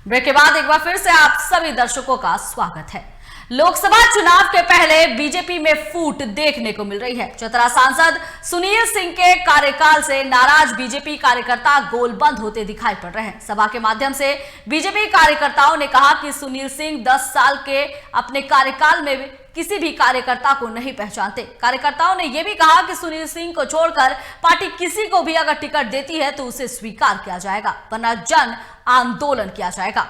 Break के बाद एक बार फिर से आप सभी दर्शकों का स्वागत है। लोकसभा चुनाव के पहले बीजेपी में फूट देखने को मिल रही है। चतरा सांसद सुनील सिंह के कार्यकाल से नाराज बीजेपी कार्यकर्ता गोलबंद होते दिखाई पड़ रहे हैं। सभा के माध्यम से बीजेपी कार्यकर्ताओं ने कहा कि सुनील सिंह 10 साल के अपने कार्यकाल में किसी भी कार्यकर्ता को नहीं पहचानते। कार्यकर्ताओं ने यह भी कहा कि सुनील सिंह को छोड़कर पार्टी किसी को भी अगर टिकट देती है तो उसे स्वीकार किया जाएगा, वरना जन आंदोलन किया जाएगा।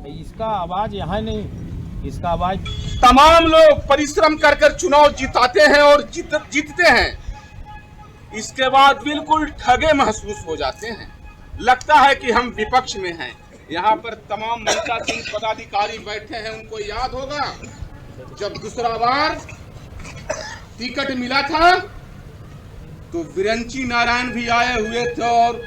इसका आवाज यहाँ नहीं, इसका आवाज तमाम लोग परिश्रम कर कर चुनाव जिताते हैं और जीतते हैं। इसके बाद बिल्कुल ठगे महसूस हो जाते हैं, लगता है कि हम विपक्ष में हैं। यहाँ पर तमाम नेता सिंह पदाधिकारी बैठे हैं, उनको याद होगा जब दूसरा बार टिकट मिला था तो विरंची नारायण भी आए हुए थे। और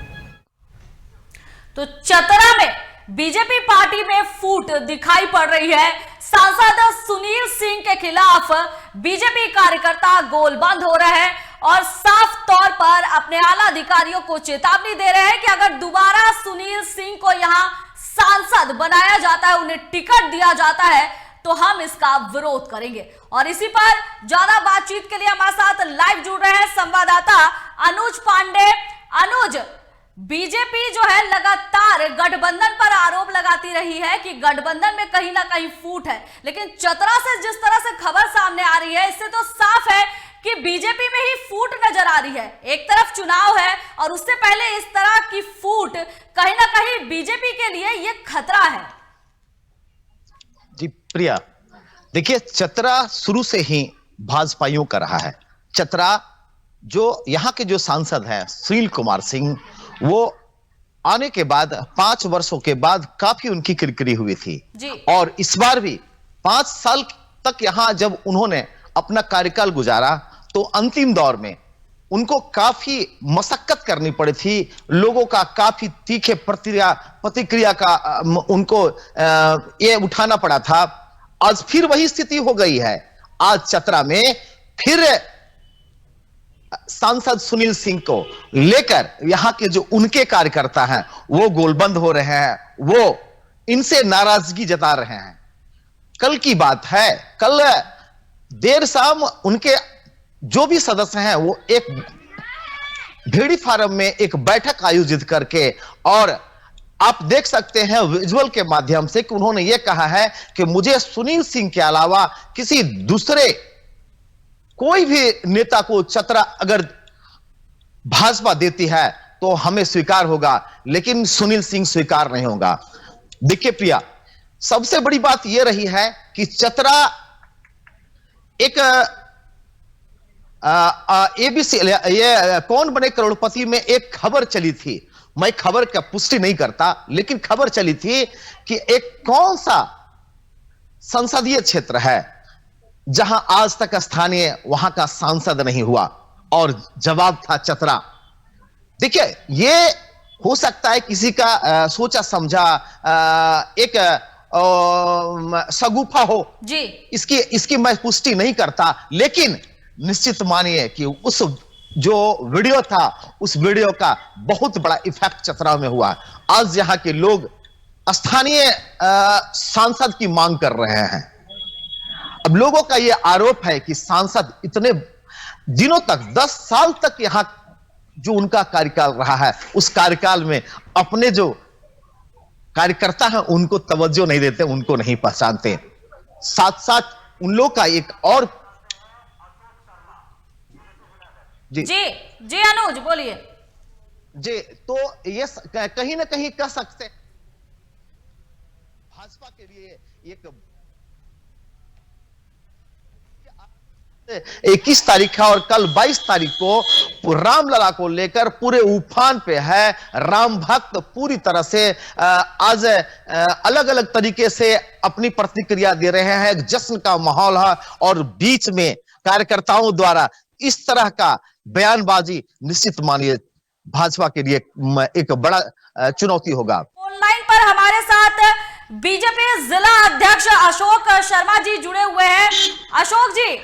तो चतरा में बीजेपी पार्टी में फूट दिखाई पड़ रही है। सांसद सुनील सिंह के खिलाफ बीजेपी कार्यकर्ता गोलबंद हो रहे हैं और साफ तौर पर अपने आला अधिकारियों को चेतावनी दे रहे हैं कि अगर दोबारा सुनील सिंह को यहां सांसद बनाया जाता है, उन्हें टिकट दिया जाता है, तो हम इसका विरोध करेंगे। और इसी पर ज्यादा बातचीत के लिए हमारे साथ लाइव जुड़ रहे हैं संवाददाता अनुज पांडे। अनुज, बीजेपी जो है लगातार गठबंधन पर आरोप लगाती रही है कि गठबंधन में कहीं ना कहीं फूट है, लेकिन चतरा से जिस तरह से खबर सामने आ रही है, इससे तो साफ है कि बीजेपी में ही फूट नजर आ रही है। एक तरफ चुनाव है और उससे पहले इस तरह की फूट कहीं ना कहीं बीजेपी के लिए ये खतरा है। जी प्रिया, देखिए चतरा शुरू से ही भाजपाइयों का रहा है। चतरा जो यहाँ के जो सांसद हैं सुनील कुमार सिंह, वो आने के बाद 5 वर्षों के बाद काफी उनकी किरकिरी हुई थी जी। और इस बार भी 5 साल तक यहां जब उन्होंने अपना कार्यकाल गुजारा तो अंतिम दौर में उनको काफी मशक्कत करनी पड़ी थी। लोगों का काफी तीखे प्रतिक्रिया का उनको ये उठाना पड़ा था। आज फिर वही स्थिति हो गई है। आज चतरा में फिर सांसद सुनील सिंह को लेकर यहां के जो उनके कार्यकर्ता हैं वो गोलबंद हो रहे हैं, वो इनसे नाराजगी जता रहे हैं। कल की बात है, कल देर शाम उनके जो भी सदस्य हैं वो एक भेड़ी फार्म में एक बैठक आयोजित करके, और आप देख सकते हैं विजुअल के माध्यम से कि उन्होंने ये कहा है कि मुझे सुनील सिंह के अलावा किसी दूसरे कोई भी नेता को चतरा अगर भाजपा देती है तो हमें स्वीकार होगा, लेकिन सुनील सिंह स्वीकार नहीं होगा। देखिए प्रिया, सबसे बड़ी बात यह रही है कि चतरा एक एबीसी ये कौन बने करोड़पति में एक खबर चली थी। मैं खबर का पुष्टि नहीं करता, लेकिन खबर चली थी कि एक कौन सा संसदीय क्षेत्र है जहां आज तक स्थानीय वहां का सांसद नहीं हुआ, और जवाब था चतरा। देखिए, यह हो सकता है किसी का सोचा समझा एक सगुफा हो जी। इसकी मैं पुष्टि नहीं करता, लेकिन निश्चित मानिए कि उस जो वीडियो था उस वीडियो का बहुत बड़ा इफेक्ट चतरा में हुआ। आज यहां के लोग स्थानीय सांसद की मांग कर रहे हैं। अब लोगों का यह आरोप है कि सांसद इतने दिनों तक 10 साल तक यहां जो उनका कार्यकाल रहा है, उस कार्यकाल में अपने जो कार्यकर्ता हैं उनको तवज्जो नहीं देते, उनको नहीं पहचानते। साथ साथ उन लोग का एक और जी जी अनुज बोलिए। जी, तो ये कहीं ना कहीं कह सकते भाजपा के लिए एक 21 तारीख है और कल 22 तारीख को रामलला को लेकर पूरे उफान पे है। राम भक्त पूरी तरह से आज अलग अलग तरीके से अपनी प्रतिक्रिया दे रहे हैं। एक जश्न का माहौल है और बीच में कार्यकर्ताओं द्वारा इस तरह का बयानबाजी निश्चित मानिए भाजपा के लिए एक बड़ा चुनौती होगा। ऑनलाइन पर हमारे साथ बीजेपी जिला अध्यक्ष अशोक शर्मा जी जुड़े हुए हैं। अशोक जी,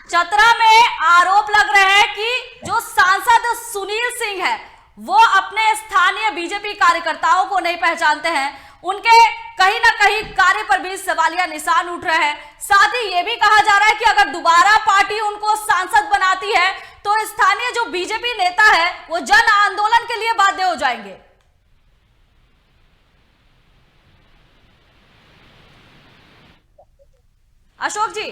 चतरा में आरोप लग रहे हैं कि जो सांसद सुनील सिंह है वो अपने स्थानीय बीजेपी कार्यकर्ताओं को नहीं पहचानते हैं, उनके कहीं ना कहीं कार्य पर भी सवालिया निशान उठ रहे हैं। साथ ही यह भी कहा जा रहा है कि अगर दोबारा पार्टी उनको सांसद बनाती है तो स्थानीय जो बीजेपी नेता है वो जन आंदोलन के लिए बाध्य हो जाएंगे। अशोक जी,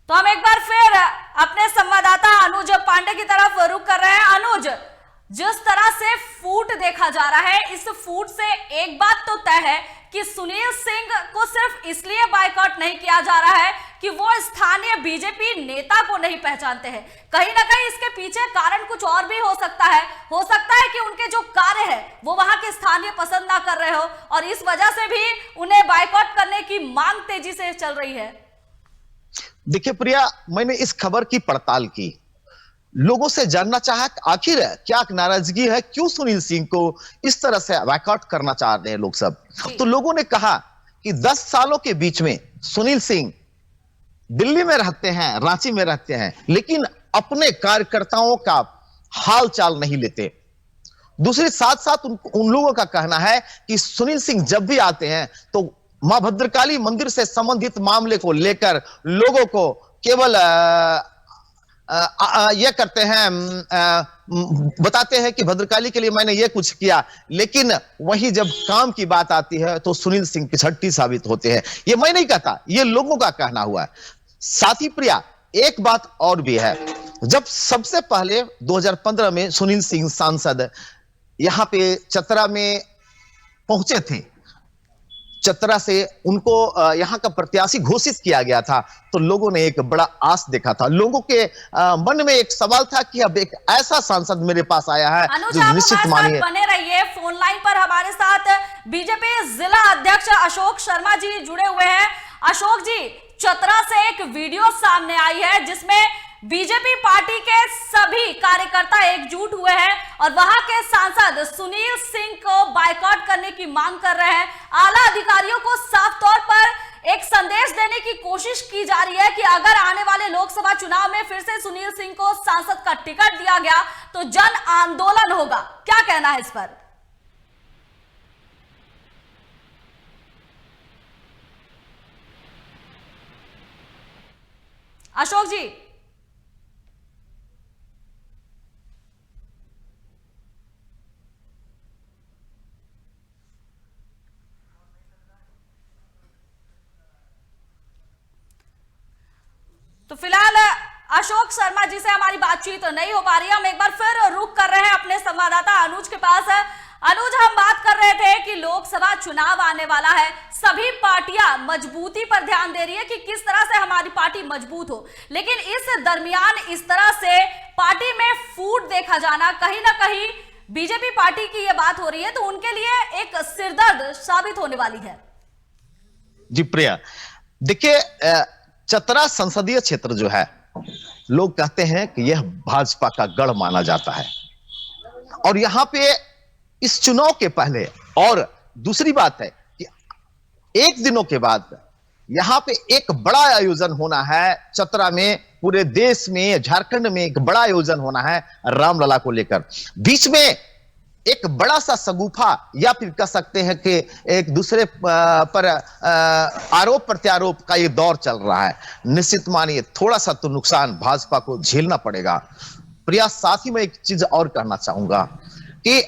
तो हम एक बार फिर अपने संवाददाता अनुज पांडे की तरफ रुख कर रहे हैं। अनुज, जिस तरह से फूट देखा जा रहा है, इस फूट से एक बात तो तय है कि सुनील सिंह को सिर्फ इसलिए बायकॉट नहीं किया जा रहा है कि वो स्थानीय बीजेपी नेता को नहीं पहचानते हैं। कहीं ना कहीं इसके पीछे कारण कुछ और भी हो सकता है कि उनके जो कार्य है वो वहां के स्थानीय पसंद ना कर रहे हो और इस वजह से भी उन्हें बायकॉट करने की मांग तेजी से चल रही है। देखिए प्रिया, मैंने इस खबर की पड़ताल की, लोगों से जानना चाहा आखिर क्या नाराजगी है, क्यों सुनील सिंह को इस तरह से बायकॉट करना चाह रहे हैं लोग सब। तो लोगों ने कहा कि 10 सालों के बीच में सुनील सिंह दिल्ली में रहते हैं, रांची में रहते हैं, लेकिन अपने कार्यकर्ताओं का हाल चाल नहीं लेते। दूसरे साथ साथ उन लोगों का कहना है कि सुनील सिंह जब भी आते हैं तो मां भद्रकाली मंदिर से संबंधित मामले को लेकर लोगों को केवल यह करते हैं, बताते हैं कि भद्रकाली के लिए मैंने यह कुछ किया, लेकिन वही जब काम की बात आती है तो सुनील सिंह पिछड़ती साबित होते हैं। यह मैं नहीं कहता, यह लोगों का कहना हुआ है। साथ ही प्रिया, एक बात और भी है, जब सबसे पहले 2015 में सुनील सिंह सांसद यहां पे चतरा में पहुंचे थे, चतरा से उनको यहां का प्रत्याशी घोषित किया गया था, तो लोगों ने एक बड़ा आस देखा था। लोगों के मन में एक सवाल था कि अब एक ऐसा सांसद मेरे पास आया है जो निश्चित मानिए। बने रहिए, फोन लाइन पर हमारे साथ बीजेपी जिला अध्यक्ष अशोक शर्मा जी जुड़े हुए हैं। अशोक जी, चतरा से एक वीडियो सामने आई है जिसमें बीजेपी पार्टी के सभी कार्यकर्ता एकजुट हुए हैं और वहां के सांसद सुनील सिंह को बायकॉट करने की मांग कर रहे हैं। आला अधिकारियों को साफ तौर पर एक संदेश देने की कोशिश की जा रही है कि अगर आने वाले लोकसभा चुनाव में फिर से सुनील सिंह को सांसद का टिकट दिया गया तो जन आंदोलन होगा। क्या कहना है इस पर? अशोक जी, तो फिलहाल अशोक शर्मा जी से हमारी बातचीत नहीं हो पा रही है। हम एक बार फिर रुख कर रहे हैं अपने संवाददाता अनुज के पास। अनुज, हम बात कर रहे थे कि लोकसभा चुनाव आने वाला है, सभी पार्टियां मजबूती पर ध्यान दे रही है कि किस तरह से हमारी पार्टी मजबूत हो, लेकिन इस दरमियान इस तरह से पार्टी में फूट देखा जाना, कहीं ना कहीं बीजेपी पार्टी की यह बात हो रही है तो उनके लिए एक सिरदर्द साबित होने वाली है। जी प्रिया, देखिए चतरा संसदीय क्षेत्र जो है, लोग कहते हैं कि यह भाजपा का गढ़ माना जाता है और यहां पे इस चुनाव के पहले, और दूसरी बात है कि एक दिनों के बाद यहां पे एक बड़ा आयोजन होना है चतरा में, पूरे देश में, झारखंड में एक बड़ा आयोजन होना है रामलला को लेकर। बीच में एक बड़ा सा सगुफा या फिर कह सकते हैं कि एक दूसरे पर आरोप प्रत्यारोप का ये दौर चल रहा है। निश्चित मानिए थोड़ा सा तो नुकसान भाजपा को झेलना पड़ेगा। प्रिया, साथ ही मैं एक चीज और कहना चाहूंगा कि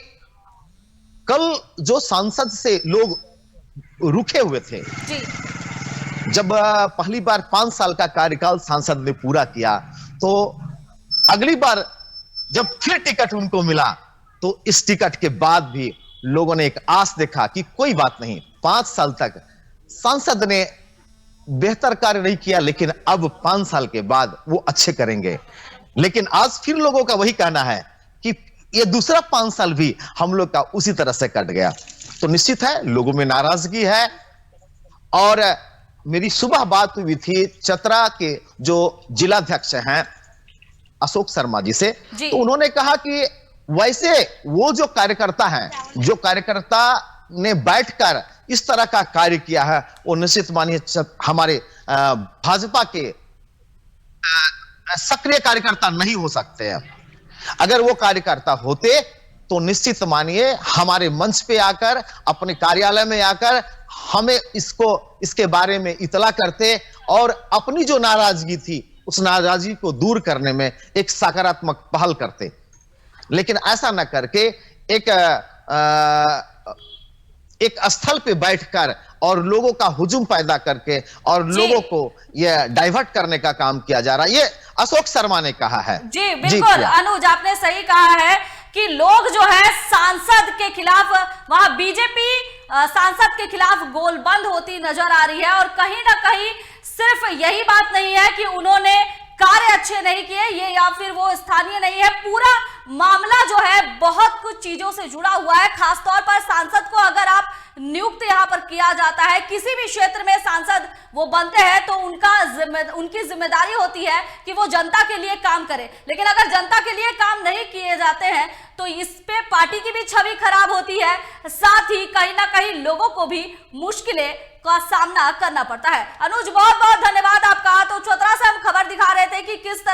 कल जो सांसद से लोग रुके हुए थे जी, जब पहली बार 5 साल का कार्यकाल सांसद ने पूरा किया, तो अगली बार जब फिर टिकट उनको मिला तो इस टिकट के बाद भी लोगों ने एक आस देखा कि कोई बात नहीं, 5 साल तक सांसद ने बेहतर कार्य नहीं किया, लेकिन अब 5 साल के बाद वो अच्छे करेंगे। लेकिन आज फिर लोगों का वही कहना है कि ये दूसरा 5 साल भी हम लोग का उसी तरह से कट गया। तो निश्चित है लोगों में नाराजगी है। और मेरी सुबह बात हुई थी चतरा के जो जिलाध्यक्ष हैं अशोक शर्मा जी से, तो उन्होंने कहा कि वैसे वो जो कार्यकर्ता हैं, जो कार्यकर्ता ने बैठकर इस तरह का कार्य किया है, वो निश्चित मानिए हमारे भाजपा के सक्रिय कार्यकर्ता नहीं हो सकते हैं। अगर वो कार्यकर्ता होते तो निश्चित मानिए हमारे मंच पे आकर, अपने कार्यालय में आकर हमें इसके बारे में इतला करते और अपनी जो नाराजगी थी उस नाराजगी को दूर करने में एक सकारात्मक पहल करते। लेकिन ऐसा न करके एक स्थल पे बैठकर और लोगों का हुजूम पैदा करके और लोगों को यह डाइवर्ट करने का काम किया जा रहा है। ये अशोक शर्मा ने कहा है। जी बिल्कुल अनुज, आपने सही कहा है कि लोग जो है सांसद के खिलाफ, वहां बीजेपी सांसद के खिलाफ गोलबंद होती नजर आ रही है। और कहीं ना कहीं सिर्फ यही बात नहीं है कि उन्होंने कार्य अच्छे नहीं किए ये या फिर वो स्थानीय नहीं है, पूरा मामला जो है बहुत कुछ चीजों से जुड़ा हुआ है। खासतौर पर सांसद को अगर आप नियुक्त यहां पर किया जाता है, किसी भी क्षेत्र में सांसद वो बनते हैं तो उनकी जिम्मेदारी होती है कि वो जनता के लिए काम करे। लेकिन अगर जनता के लिए काम नहीं किए जाते हैं तो इस पे पार्टी की भी छवि खराब होती है, साथ ही कहीं ना कहीं लोगों को भी मुश्किलें का सामना करना पड़ता है। अनुज बहुत बहुत धन्यवाद आपका। तो चतरा से हम खबर दिखा रहे थे कि किस तरह